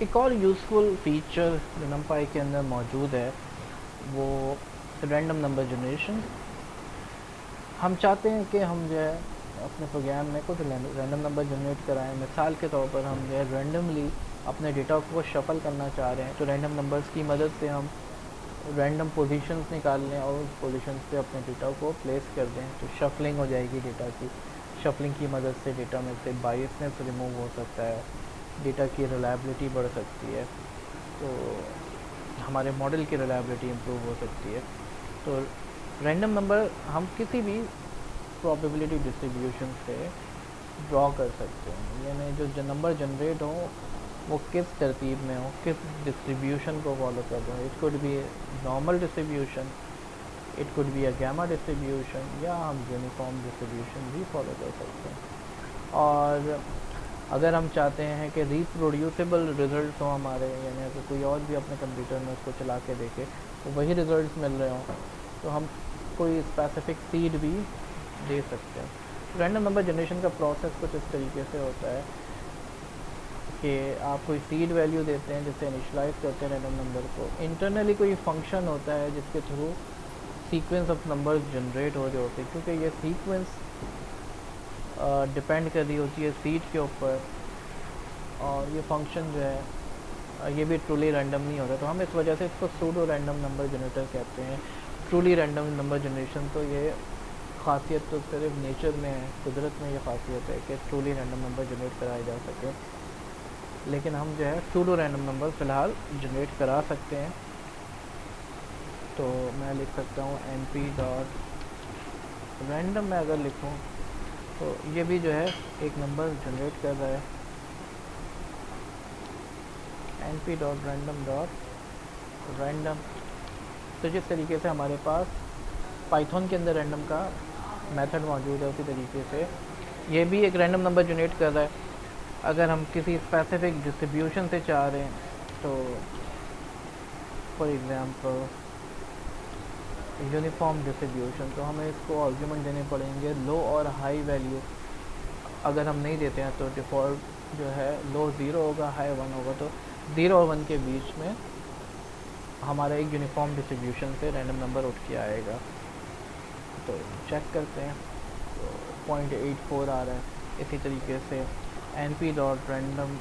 एक और useful feature जो numpy के अंदर मौजूद है वो रैंडम नंबर जनरेशन। हम चाहते हैं कि हम जो है अपने प्रोग्राम में कुछ रैंडम नंबर जनरेट कराएं। मिसाल के तौर पर हम जो है रैंडमली अपने डेटा को शफल करना चाह रहे हैं, तो रैंडम नंबर्स की मदद से हम रैंडम पोजीशंस निकाल लें और उस पोजीशंस पे अपने डेटा को प्लेस कर दें, तो शफलिंग हो जाएगी डेटा की। शफलिंग की मदद से डेटा में से बायसनेस रिमूव हो सकता है, डेटा की रिलायबिलिटी बढ़ सकती है, तो हमारे मॉडल की रिलायबिलिटी इम्प्रूव हो सकती है। तो रैंडम नंबर हम किसी भी प्रोबेबिलिटी डिस्ट्रीब्यूशन से ड्रॉ कर सकते हैं, यानी जो नंबर जनरेट हो वो किस तरतीब में हो, किस डिस्ट्रीब्यूशन को फॉलो कर रहे हो। It could be normal distribution, it could be a gamma distribution, या हम यूनिफॉर्म डिस्ट्रीब्यूशन भी फॉलो कर सकते हैं। और अगर हम चाहते हैं कि रिप्रोड्यूसिबल रिज़ल्ट हो हमारे, यानी अगर कोई और भी अपने कंप्यूटर में उसको चला के देखे तो वही रिज़ल्ट मिल रहे हों, तो हम कोई स्पेसिफिक सीड भी दे सकते हैं। रैंडम नंबर जनरेशन का प्रोसेस कुछ इस तरीके से होता है कि आप कोई सीड वैल्यू देते हैं जिससे इनिशलाइज करते हैं रैंडम नंबर को। इंटरनली कोई फंक्शन होता है जिसके through sequence of numbers generate हो रहे होते हैं, क्योंकि ये सीक्वेंस डिपेंड कर रही होती है सीड के ऊपर, और ये फंक्शन जो है ये भी ट्रूली रैंडम नहीं होता, तो हम इस वजह से इसको सूडो रैंडम नंबर जनरेटर कहते हैं। ट्रूली रैंडम नंबर जनरेशन तो ये खासियत तो सिर्फ नेचर में है, कुदरत में ये खासियत है कि ट्रूली रैंडम नंबर जनरेट कराए जा सके, लेकिन हम जो है सूडो रैंडम नंबर फ़िलहाल जनरेट करा सकते हैं। तो मैं लिख सकता हूँ np डॉट रैंडम। में अगर लिखूँ तो ये भी जो है एक नंबर जनरेट कर रहा है, np dot random dot random. तो जिस तरीके से हमारे पास पाइथन के अंदर रैंडम का मेथड मौजूद है, उसी तरीके से ये भी एक रैंडम नंबर जनरेट कर रहा है। अगर हम किसी स्पेसिफिक डिस्ट्रीब्यूशन से चाह रहे हैं, तो फॉर एग्ज़ाम्पल यूनिफॉर्म डिस्ट्रीब्यूशन, तो हमें इसको आर्गुमेंट देने पड़ेंगे लो और हाई वैल्यू। अगर हम नहीं देते हैं तो डिफ़ॉल्ट जो है लो 0 होगा, हाई 1 होगा, तो 0 और 1 के बीच में हमारा एक यूनिफॉर्म डिस्ट्रीब्यूशन से रैंडम नंबर उठ के आएगा। तो चेक करते हैं, तो 0.84 आ रहा है। इसी तरीके से np dot random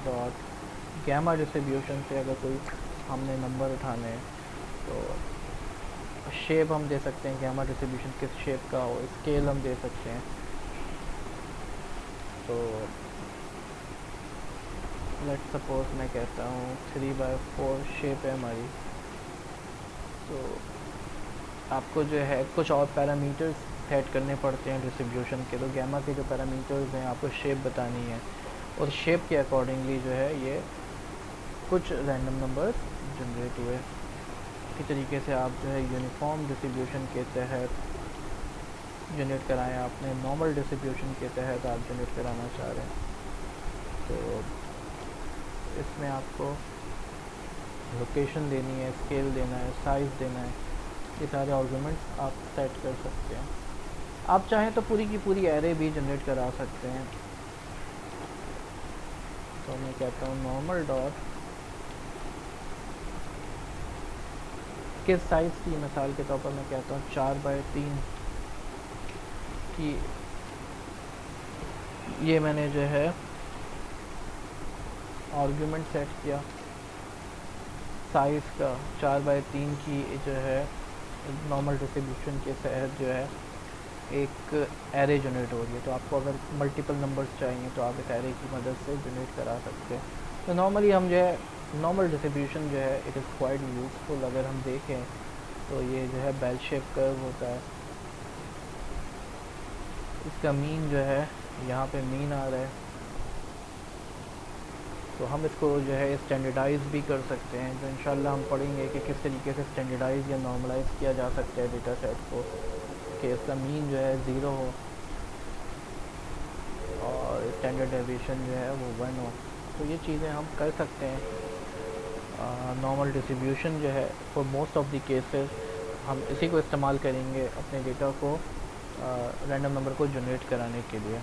dot gamma distribution से अगर कोई हमने नंबर उठाने हैं, तो शेप हम दे सकते हैं, गैमा डिस्ट्रीब्यूशन किस शेप का हो, स्केल हम दे सकते हैं। तो लेट्स सपोज मैं कहता हूँ 3/4 शेप है हमारी, तो आपको जो है कुछ और पैरामीटर्स सेट करने पड़ते हैं डिस्ट्रीब्यूशन के। तो गैमा के जो पैरामीटर्स हैं आपको शेप बतानी है, और शेप के अकॉर्डिंगली जो है ये कुछ रैंडम नंबर्स जनरेट हुए। इसी तरीके से आप जो है यूनिफॉर्म डिस्ट्रीब्यूशन के तहत जनरेट कराएं, आपने नॉर्मल डिस्ट्रीब्यूशन के तहत आप जनरेट कराना चाह रहे हैं, तो इसमें आपको लोकेशन देनी है, स्केल देना है, साइज़ देना है, ये सारे आर्गुमेंट्स आप सेट कर सकते हैं। आप चाहें तो पूरी की पूरी एरे भी जनरेट करा सकते हैं। तो मैं कहता हूँ नॉर्मल डॉट किस साइज़ की, मिसाल के तौर पर मैं कहता हूँ 4/3 की। ये मैंने जो है आर्गुमेंट सेट किया साइज़ का 4/3 की, जो है नॉर्मल डिस्ट्रीब्यूशन के तहत जो है एक एरे जनरेट हो रही है। तो आपको अगर मल्टीपल नंबर्स चाहिए तो आप इस एरे की मदद से जनरेट करा सकते हैं। तो नॉर्मली हम जो है नॉर्मल डिस्ट्रीब्यूशन जो है इट इज़ क्वाइट यूज़फुल। अगर हम देखें तो ये जो है बेल शेप कर्व होता है, इसका मीन जो है यहाँ पे मीन आ रहा है, तो हम इसको जो है स्टैंडर्डाइज भी कर सकते हैं, जो इंशाल्लाह हम पढ़ेंगे कि किस तरीके से स्टैंडर्डाइज या नॉर्मलाइज किया जा सकता है डेटा सेट को, कि इसका मीन जो है 0 हो और स्टैंडर्ड डेविएशन जो है वो 1 हो। तो ये चीज़ें हम कर सकते हैं। नॉर्मल डिस्ट्रीब्यूशन जो है for most of the cases हम इसी को इस्तेमाल करेंगे अपने डेटा को रैंडम नंबर को जनरेट कराने के लिए।